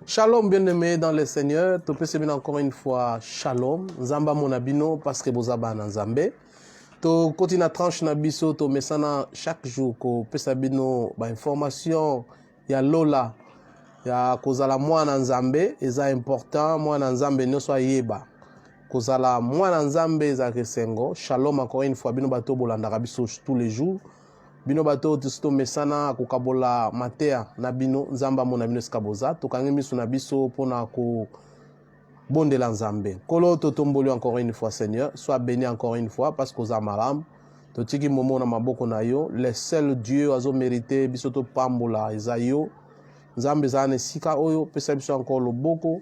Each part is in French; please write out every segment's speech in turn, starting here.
Shalom bien-aimés dans le Seigneur. Tu peux se bien encore une fois shalom. Nzamba monabino parce que vous avez Nzambe. To continue à tranche na biso to mesana chaque jour ko pesa bino ba information ya lola ya kozala mwana Nzambe eza important mwana Nzambe nyonso ayeba kozala mwana Nzambe eza kesengo. Shalom encore une fois bino bato bolandaka biso tous les jours. Bino bato tisto mesana kokabola matea na bino Nzamba mona bino skaboza tokangi miso na biso pona ko bondela Nzambe. Kolo totomboli encore une fois Seigneur, sois béni encore une fois parce que za malam totiki momo na maboko na yo, le seul Dieu azo mérité biso to pambola ezayo. Nzambe za ne sika oyo pesa biso encore loboko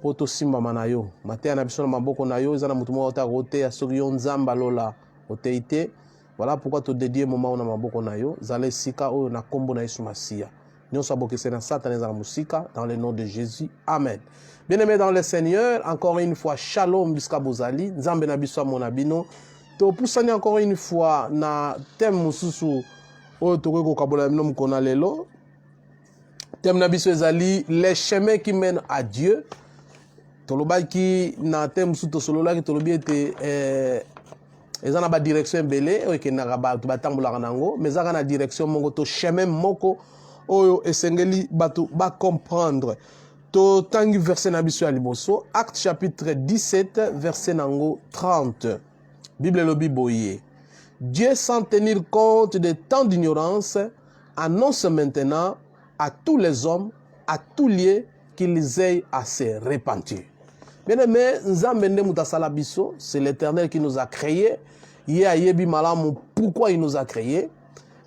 poto simba manayo. Matea na biso na maboko na yo ezana mutu moko ta rote ya sorion Nzamba lola oteite. Voilà pourquoi tu dédies moment na maboko na yo, zale sika oyo na kombo na Yesu Masia. Nous sommes na Satan dans musika dans le nom de Jésus. Amen. Bien-aimés dans le Seigneur, encore une fois shalom biska bozali, Nzambe na biso monabino. To pusani encore une fois na thème mususu oyo toko ko kabola nom kona lelo. Thème na biso ezali les chemins qui mènent à Dieu. Tolobaki na thème mususu to solola ki tolobi ete eza na ba direction belé oyo ke na ba batambola nango mais eza na direction moko to chemin moko oyo esengeli bato ba comprendre to tangi verset na biso ya liboso Acte chapitre 17 verset nango 30 Bible lobi boye Dieu sans tenir compte des temps d'ignorance annonce maintenant à tous les hommes à tous lieux qu'ils aient à se repentir. Bien-aimé, Nzambe nde mutasala biso, c'est l'Éternel qui nous a créés. Yebi malamu pourquoi il nous a créés.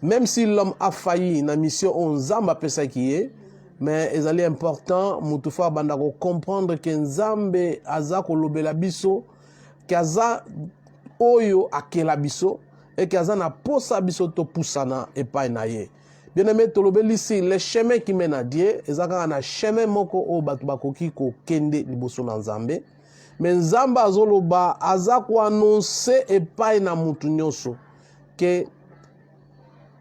Même si l'homme a failli na mission on Nzamba pesa qui est, mais il est important mutufa bandako comprendre que Nzambe aza kolobela biso, kaza oyo akela biso et kaza na posa biso to pusana epai na ye. Bien-aimé, tolobeli ici, les chemins qui mènent à Dieu, ezaka na chemin moko o batu bakoki ko kende liboso na Nzambe. Mais Nzambe azoloba aza ko annoncer epai na mutu nyonso que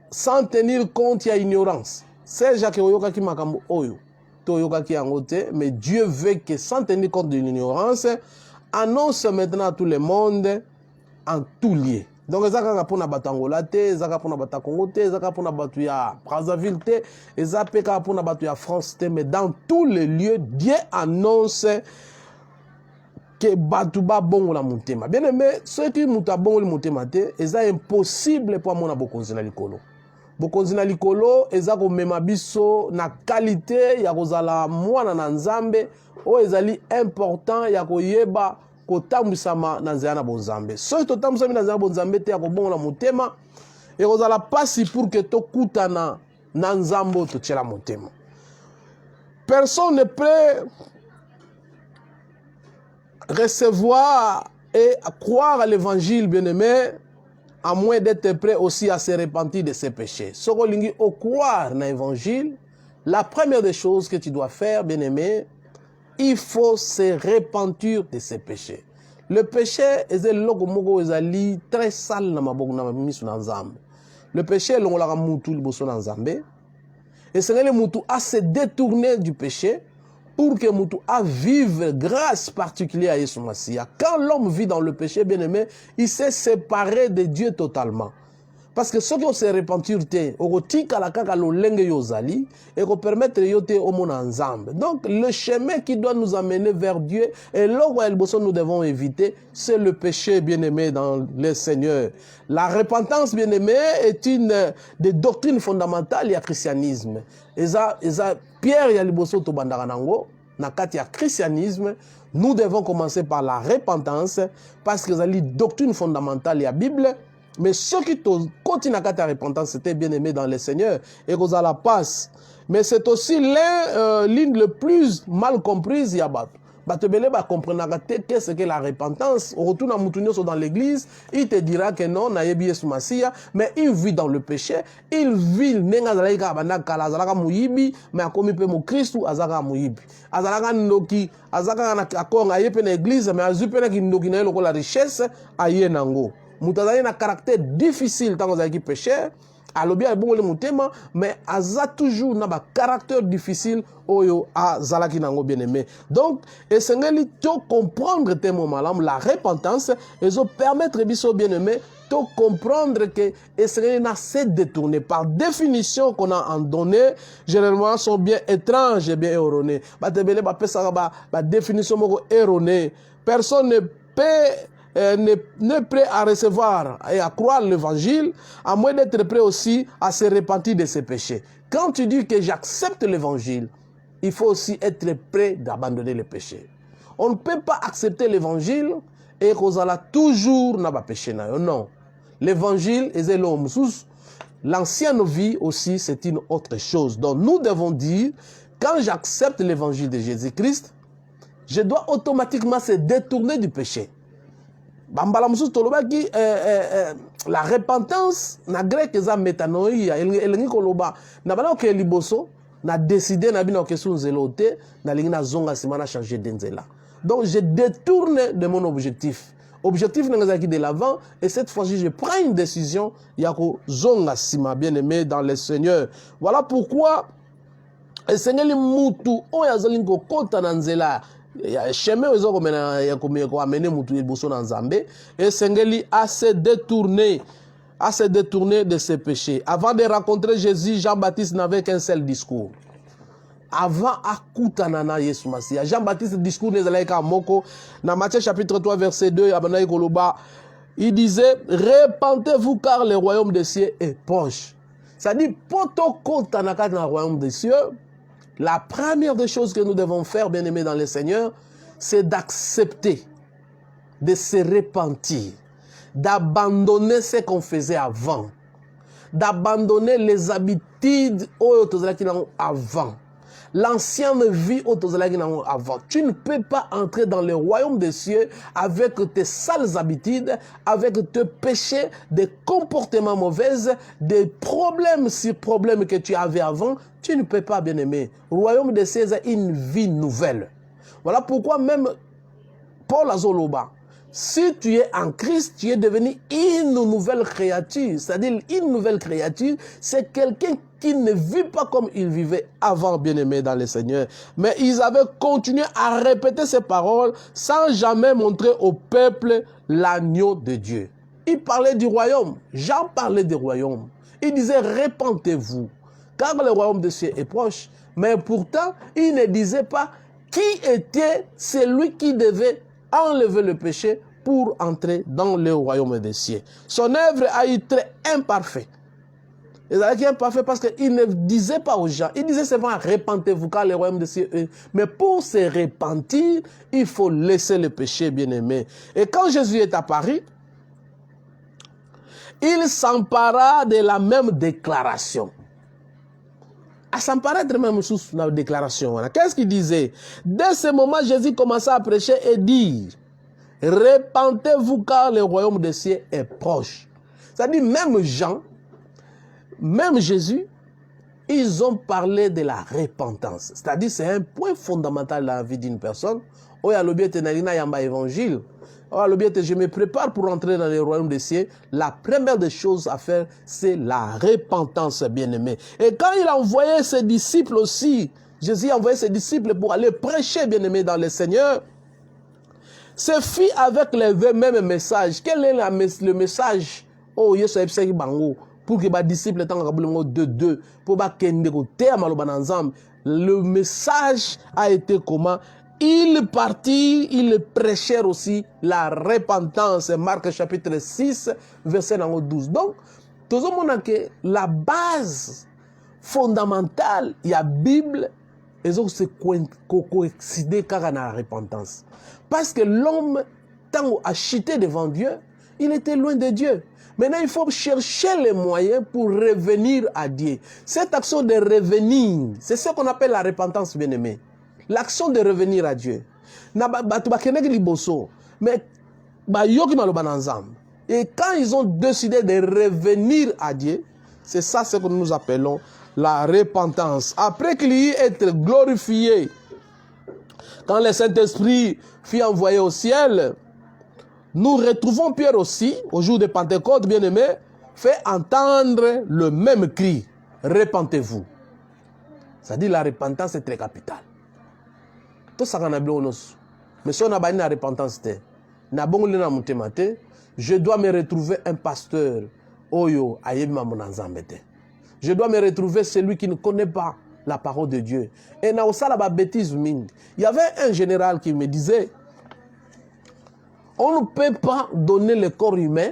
sans tenir compte ya ignorance. C'est Jacques oyoka ki makambo oyo. To oyoka ki yango te, mais Dieu veut que sans tenir compte de l'ignorance, annonce maintenant à tout le monde en tout lieu. Donc ezaka pona batangola te, ezaka pona batakongo te, ezaka pona batu ya Brazzaville te, ezaka pona batu ya France te, mais dans tous les lieux Dieu annonce que batu ba bongo la mutema. Bien aimé, ceux qui muta bongo la mutema te, eza impossible pour mona bokonzi na likolo. Bokonzi na likolo ezako mema biso na qualité ya kozala mwana na Nzambe o ezali important ya koyeba kotambwisama na nzela na bonzambe. Soki totambwisami na nzela na bonzambe te ya kobongola motema ekozala pasi pour que tokutana na Nzambe totiela motema. Personne ne peut recevoir et croire à l'évangile bien-aimé à moins d'être prêt aussi à se repentir de ses péchés. Soko lingi au croire na évangile, la première des choses que tu dois faire bien-aimé, il faut se repentir de ses péchés. Le péché est très sale dans Nzambe. Le péché est l'ongolaka mutu liboso na Nzambe. Et c'est le mutu à se détourner du péché pour que mutu à vivre grâce particulière à Yesu Masia. Quand l'homme vit dans le péché, bien aimé, il s'est séparé de Dieu totalement. Parce que ceux qui ont se repentir te, okotika la kaka lo lenge yozali, et qu'on permettre yote au monde ensemble. Donc, le chemin qui doit nous amener vers Dieu, et là où nous devons éviter, c'est le péché bien-aimé dans le Seigneur. La repentance bien-aimé est une des doctrines fondamentales du christianisme. Et ça, Pierre Yaliboso to bandaranango, na kati ya christianisme, nous devons commencer par la repentance, parce que c'est une doctrine fondamentale de la Bible. Mais ceux qui continuent à la repentance, c'était bien aimé dans le Seigneur et qu'on a la passe. Mais c'est aussi l'une le plus mal comprise, Yabat. Batebele va comprendre qu'est-ce que la repentance. On retourne à Moutounio dans l'église, il te dira que non, nayebi Yesu Masia, mais il vit dans le péché, il vit nenga zalaika banakala zalaka muyibi, mais akomi pe mo Christu azaka muyibi. Azalaka ndoki, azaka na akonga yepe na église, mais azupe na kindoki na loko la richesse aye nango. Moutazali na caractère difficile tant que péché. Alobi a bon le mutema, mais aza toujours na ba caractère difficile oyo a zalaki nango bien aimé. Donc esengeli to comprendre tes moments la repentance et zo permettre biso bien aimé to comprendre que esengeli na se détourner par définition qu'on a en donné généralement sont bien étranges et bien erronées. Ba tebele ba pesa ba définition moko erronée. Personne ne peut n'est prêt à recevoir et à croire l'évangile, à moins d'être prêt aussi à se repentir de ses péchés. Quand tu dis que j'accepte l'évangile, il faut aussi être prêt d'abandonner les péchés. On ne peut pas accepter l'évangile et qu'on a toujours n'a pas péché. Non. L'évangile est l'homme. L'ancienne vie aussi, c'est une autre chose. Donc nous devons dire, quand j'accepte l'évangile de Jésus-Christ, je dois automatiquement se détourner du péché. La repentance na grec eza metanoia elingi koloba na bana ke liboso na décider na bino ke sunzelo te na lingi na zonga sima na changer d'enzela. Donc je détourne de mon objectif. Objectif n'engazaki de l'avant et cette fois-ci je prends une décision yako zonga sima bien-aimé dans le Seigneur. Voilà pourquoi esengeli mutu oya zalingo kota na nzela chemin ozo komena ya ko amener mutu liboso na Nzambe et sengeli à se détourner de ses péchés. Avant de rencontrer Jésus, Jean-Baptiste n'avait qu'un seul discours. Avant akutana na Yesu Masia, Jean-Baptiste discours nezalaika moko na Matthieu chapitre 3 verset 2 abana koloba, il disait repentez-vous car le royaume des cieux est proche. Ça dit poto kotana ka na royaume des cieux. La première des choses que nous devons faire, bien-aimés dans le Seigneur, c'est d'accepter, de se repentir, d'abandonner ce qu'on faisait avant, d'abandonner les habitudes avant, l'ancienne vie avant. Tu ne peux pas entrer dans le royaume des cieux avec tes sales habitudes, avec tes péchés, des comportements mauvais, des problèmes sur problèmes que tu avais avant. Tu ne peux pas, bien aimer. Le royaume des cieux est une vie nouvelle. Voilà pourquoi même Paul Azoloba, si tu es en Christ, tu es devenu une nouvelle créature. C'est-à-dire, une nouvelle créature, c'est quelqu'un qui ne vit pas comme il vivait avant, bien-aimé dans le Seigneur. Mais ils avaient continué à répéter ces paroles sans jamais montrer au peuple l'agneau de Dieu. Il parlait du royaume. Jean parlait du royaume. Il disait, repentez-vous, car le royaume de cieux est proche. Mais pourtant, il ne disait pas qui était celui qui devait enlever le péché pour entrer dans le royaume des cieux. Son œuvre a été imparfaite. Il a été imparfait parce qu'il ne disait pas aux gens, il disait seulement repentez-vous car le royaume des cieux est. Mais pour se repentir, il faut laisser le péché, bien-aimé. Et quand Jésus est apparu, il s'empara de la même déclaration. À s'emparer de la même chose dans la déclaration. Qu'est-ce qu'il disait? Dès ce moment, Jésus commença à prêcher et dire, repentez-vous car le royaume des cieux est proche. C'est-à-dire, même Jean, même Jésus, ils ont parlé de la repentance. C'est-à-dire, c'est un point fondamental dans la vie d'une personne. Oh, ya lobi tenalina yamba évangile. Oh, lobi je me prépare pour entrer dans le royaume des cieux. La première des choses à faire, c'est la repentance, bien-aimé. Et quand il a envoyé ses disciples aussi, Jésus a envoyé ses disciples pour aller prêcher, bien-aimé, dans le Seigneur. Ce fut avec le même message. Quel est le message? Oh, Yesu a bango. Pour que les disciples de deux, pour que le message a été comment? Ils partirent, ils prêchèrent aussi la repentance. Marc chapitre 6, verset 12. Donc, tout le monde que la base fondamentale, il y a la Bible, et donc c'est coïncider car la repentance. Parce que l'homme, tant acheté devant Dieu, il était loin de Dieu. Maintenant, il faut chercher les moyens pour revenir à Dieu. Cette action de revenir, c'est ce qu'on appelle la repentance, bien-aimé. L'action de revenir à Dieu. na bato bakendeki liboso mais bayoki maloba na Nzambe. Et quand ils ont décidé de revenir à Dieu, c'est ça ce que nous appelons la repentance. Après qu'il y ait été glorifié, quand le Saint-Esprit fut envoyé au ciel, nous retrouvons Pierre aussi, au jour de Pentecôte, bien-aimé, fait entendre le même cri. Repentez-vous. C'est-à-dire la repentance est très capitale. Tout ça qu'on a bien. Mais si on a pas la repentance, je dois me retrouver un pasteur. Je dois me retrouver celui qui ne connaît pas la parole de Dieu. Et na osala ba bêtise mingi. Il y avait un général qui me disait, on ne peut pas donner le corps humain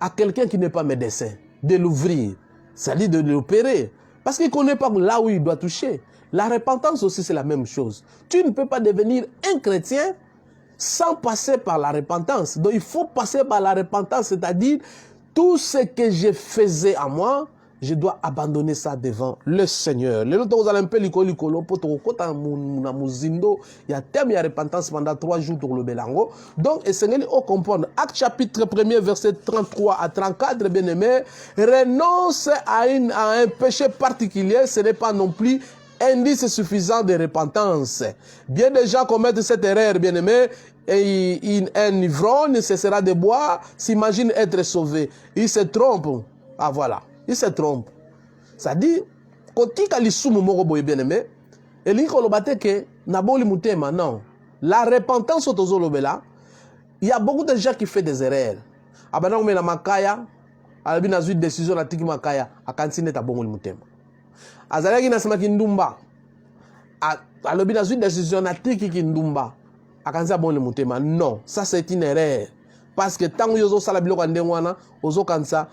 à quelqu'un qui n'est pas médecin, de l'ouvrir, c'est-à-dire de l'opérer, parce qu'il ne connaît pas là où il doit toucher. La repentance aussi, c'est la même chose. Tu ne peux pas devenir un chrétien sans passer par la repentance. Donc il faut passer par la repentance, c'est-à-dire tout ce que je faisais à moi, je dois abandonner ça devant le Seigneur. Les autres, vous allez un peu l'icolo, pour il y a terme, il y a repentance pendant 3 jours pour le Bélango. Donc, et Seigneur, on comprend. Acte chapitre 1er, verset 33 à 34, bien aimé, renonce à un péché particulier, ce n'est pas non plus indice suffisant de repentance. Bien des gens commettent cette erreur, bien aimé, et un ivrogne cessera de boire, s'imagine être sauvé. Il se trompe. Ah voilà. Il se trompe. Ça dit, quand il y a les soumou moko bien aimé, et il y que naboli mutema non. La repentance au tozolobela, il y a beaucoup de gens qui font des erreurs. Abana on met la makaya, alabi na zui décision na tiki makaya, akansine ta bongoli mutema. Azalaki na sema kindumba. Alabi na zui décision na tiki kindumba, akansa bongoli mutema. Non, ça c'est une erreur. Parce que tant que yozo salabilo kandengwana, ozo kansa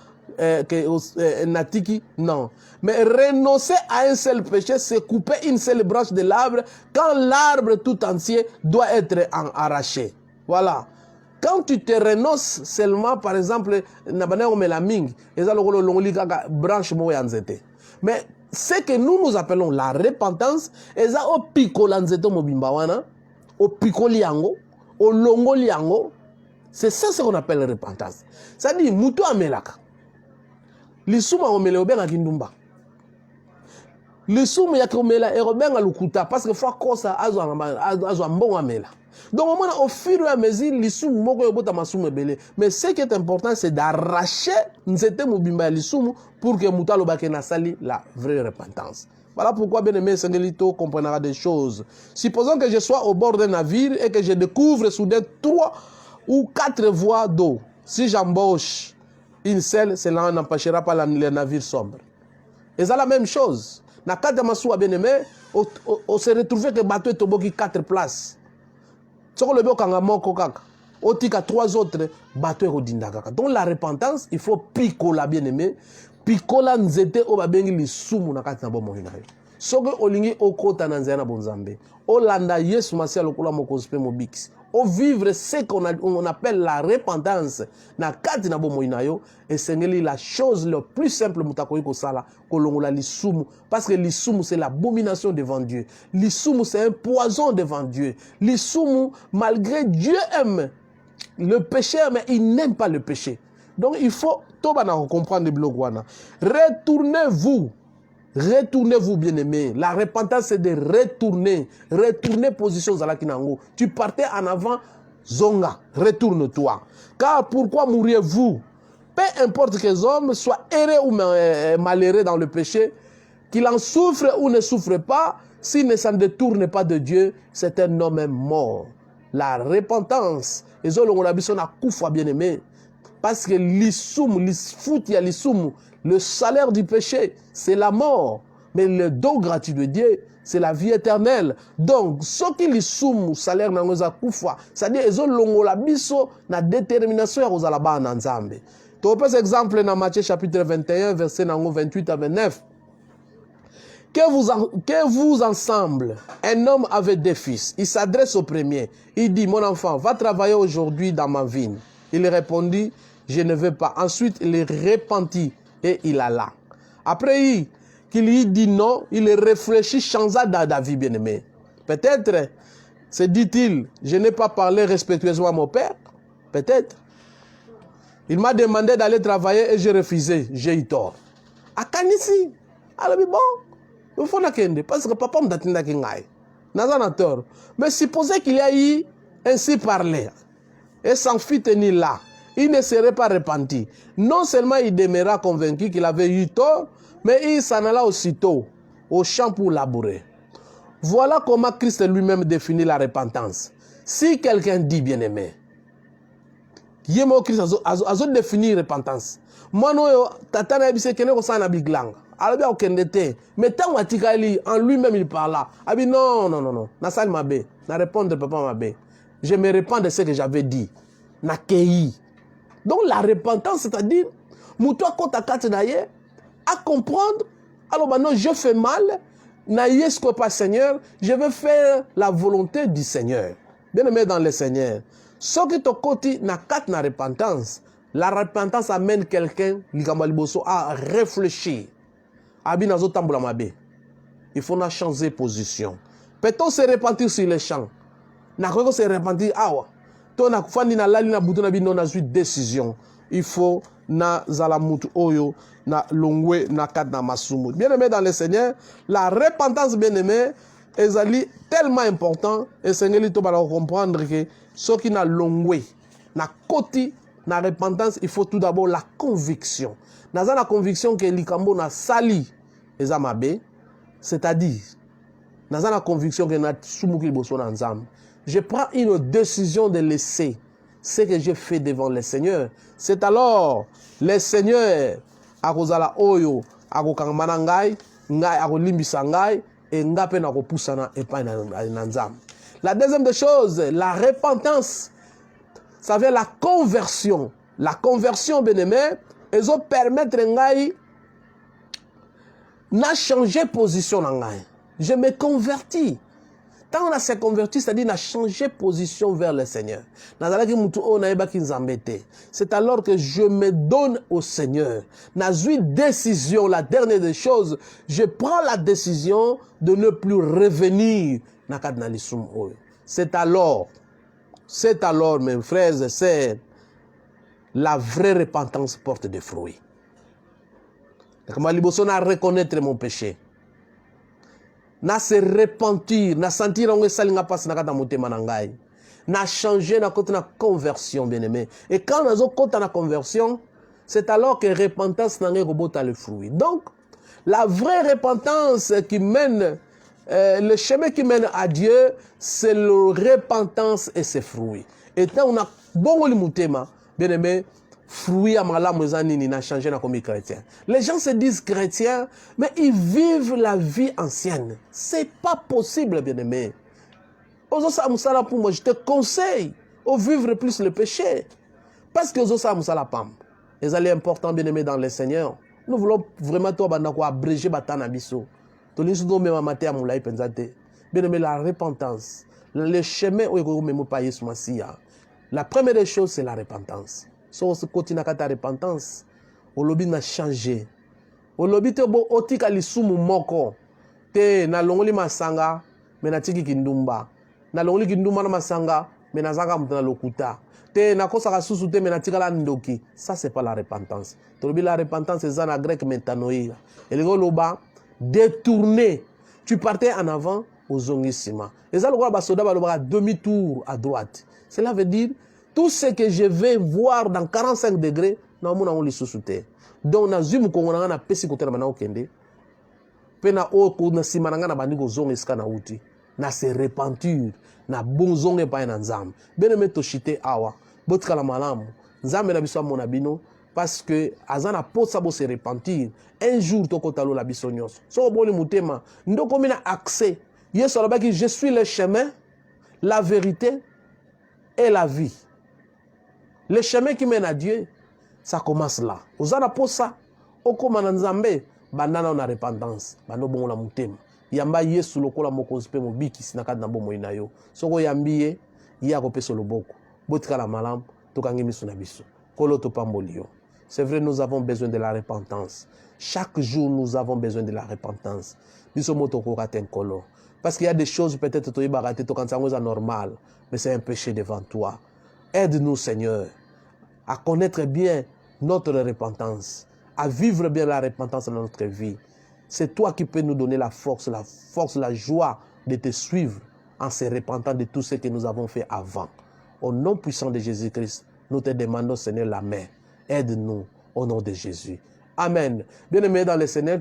natiki, non. Mais renoncer à un seul péché, c'est couper une seule branche de l'arbre quand l'arbre tout entier doit être arraché. Voilà. Quand tu te renonces seulement, par exemple, mais ce que nous appelons la repentance, c'est ça ce qu'on appelle la repentance. Ça dit, Moutou Amelaka. Lisuma omele obenga kindumba. Lisuma ya komela e obenga lukuta parce que fois kosa azwa mbongo amela. Donc au fur et à mesure lisuma moko yobota masumu ebele. Mais ce qui est important c'est d'arracher nzete mobimba lisuma pour que muta lobake na sali la vraie repentance. Voilà pourquoi bien aimé Sengelito comprendra des choses. Supposons que je sois au bord d'un navire et que je découvre soudain 3 ou 4 voies d'eau. Si j'embauche une seule, cela n'empêchera pas le navire sombre. Et c'est la même chose. Dans le cas de Massou bien-aimé, on se retrouve que le bateau est au 4 places. Si on le veut on dit qu'à 3 autres bateaux. Donc la repentance, il faut picola bien-aimé. Picola nzete o babengi lisumu na kati na bomo hinayo. Soke olingi okota na nzena bonzambe. Olanda Yesu masia lokola mokozpe mobix. Au vivre ce qu'on appelle la repentance na kati na bomo inayo et sengeli la chose le plus simple mutakoyi ko sala kolongola lisumu parce que lisumu c'est l'abomination devant Dieu. Lisumu c'est un poison devant Dieu. Lisumu malgré Dieu aime le péché mais il n'aime pas le péché. Donc il faut comprendre le blog wana. Retournez-vous. Retournez-vous, bien-aimés. La repentance, c'est de retourner. Retourner position Zalakinango. Tu partais en avant, Zonga. Retourne-toi. Car pourquoi mourriez-vous? Peu importe que les hommes soient errés ou malheureux dans le péché, qu'il en souffre ou ne souffre pas, s'il ne s'en détourne pas de Dieu, c'est un homme mort. La repentance, les hommes ont l'habitude à koufa, bien-aimés. Parce que le salaire du péché, c'est la mort. Mais le don gratuit de Dieu, c'est la vie éternelle. Donc, ce qui le salaire n'a pas koufa, c'est-à-dire qu'ils ont la détermination à Rosalaba en Nzambe. Tu peux exemple dans Matthieu chapitre 21, verset 28 à 29. Que vous ensemble, un homme avait 2 fils. Il s'adresse au premier. Il dit, mon enfant, va travailler aujourd'hui dans ma vigne. Il répondit, je ne veux pas. Ensuite, il repentit et il alla. Après qu'il lui dit non, il réfléchit, changea d'avis, bien-aimé. Peut-être Se dit-il, je n'ai pas parlé respectueusement à mon père? Peut-être. Il m'a demandé d'aller travailler et j'ai refusé. J'ai eu tort. A Kanisi. Alors, bon, il faut la parce que papa me dit qu'il n'a tort. Mais supposez qu'il y a eu ainsi parlé et s'en fit tenir là, il ne serait pas repenti. Non seulement il demeura convaincu qu'il avait eu tort, mais il s'en alla aussitôt au champ pour labourer. Voilà comment Christ lui-même définit la repentance. Si quelqu'un dit bien-aimé, Yemo Christ a défini la repentance. Moi, non, tata na bise kene ko sana biglang. Alors bien okendete. Mais tant watikali en lui-même il parla. Abi non. Na sal mabe. Na répondre papa mabe. Je me repens de ce que j'avais dit. Na kei. Donc la repentance, c'est-à-dire, moutoua kota kate naye, à comprendre, alors maintenant je fais mal, naye ce que pas Seigneur, je vais faire la volonté du Seigneur. Bien aimé dans le Seigneur. Ce qui te côté na kate na repentance, la repentance amène quelqu'un, à réfléchir. Abi nazo tamboula mabe. Il faut na changer position. Peut-on se repentir sur les champs? Na quoi se repentir awa. To na kufandi na lali na butu na bino na suite décision. Il faut na zalamutu oyo na longwe na kat na masumu. Bien aimé dans le Seigneur, la repentance bien aimé est tellement important et Seigneur to ba comprendre que ce qui na longwe na koti na repentance, il faut tout d'abord la conviction. Na la conviction que likambo na sali ezamabe, c'est-à-dire na la conviction que na sumuki boso na nzambe. Je prends une décision de laisser ce que j'ai fait devant le Seigneur. C'est alors le Seigneur akozala oyo akokangama ngai ngai akolimbisa ngai et nga pe na kopusana epai na nzambe. La deuxième des choses, la repentance, ça veut la conversion. La conversion, bien-aimé, elle va permettre ngai na changer position na ngai. Je me convertis. Quand on a se converti, c'est-à-dire on a changé position vers le Seigneur. C'est alors que je me donne au Seigneur. Décision, la dernière des choses, je prends la décision de ne plus revenir. C'est alors, mes frères et sœurs, la vraie repentance porte des fruits. Comment reconnaître mon péché. Na se repentir, na sentir on salinga passe na kata motema na ngai. Na changer na côté na conversion bien-aimé. Et quand on a côté na conversion, c'est alors que repentance na ngai robota le fruit. Donc la vraie repentance qui mène le chemin qui mène à Dieu, c'est la repentance et ses fruits. Et quand on a bon le motema, bien-aimé, fruits à malam ezanini na changer na comme chrétien. Les gens se disent chrétiens, mais ils vivent la vie ancienne. C'est pas possible, bien-aimé. Pour moi, je te conseille de vivre plus le péché. Parce que les alliés importants, bien-aimés dans le Seigneur, nous voulons vraiment abréger batana biso. Bien-aimé, la repentance, le chemin où il la première des choses, c'est la repentance. Si on continue à la repentance, on lobby n'a changé. On lobby te bo otika lisumu moko. Te na longoli masanga, mais na tiki kindumba. Na longoli kindumba na masanga, mais na zaka mutana lokuta. Te na kosaka susu te, mais na tika la ndoki. Ça c'est pas la repentance. To lobby la repentance c'est en grec metanoïa. Et le loba détourner. Tu partais en avant aux zongisima. Et ça le roi basoda ba demi-tour à droite. Cela veut dire tout ce que je vais voir dans 45 degrés, na mona on les sous-souter. Donc na zumu ko ngana na pesi ko tena na okende. Pe na o ko na simananga na bandiko zonga iska na uti. Na se repentir, na bonzonge pa na nzambe. Bien-aimé to chite awa, botka la malamu. Nzambe na biso mona bino parce que azana posa bo se repentir. Un jour to kotalo la biso nyos. So boni mutema, ndoko mina accès. Yesu alobaki je suis le chemin, la vérité et la vie. Le chemin qui mène à Dieu, ça commence là. Ozana posa, okoma na nzambe, bandana na repentance, bando bongo la mutema. Yamba Yesu lokola mokonzi pe mobiki sinakati na bomo inayo. Soko yambiye, ya ko peso loboko. Botika la malamu, tokangi miso na biso. Kolo to pambolio. C'est vrai, nous avons besoin de la repentance. Chaque jour, nous avons besoin de la repentance. Parce qu'il y a des choses, peut-être, tu es normal, mais c'est un péché devant toi. Aide-nous, Seigneur, à connaître bien notre repentance, à vivre bien la repentance dans notre vie. C'est toi qui peux nous donner la force, la joie de te suivre en se repentant de tout ce que nous avons fait avant. Au nom puissant de Jésus-Christ, nous te demandons, Seigneur, la main. Aide-nous au nom de Jésus. Amen. Bien-aimé dans le Seigneur,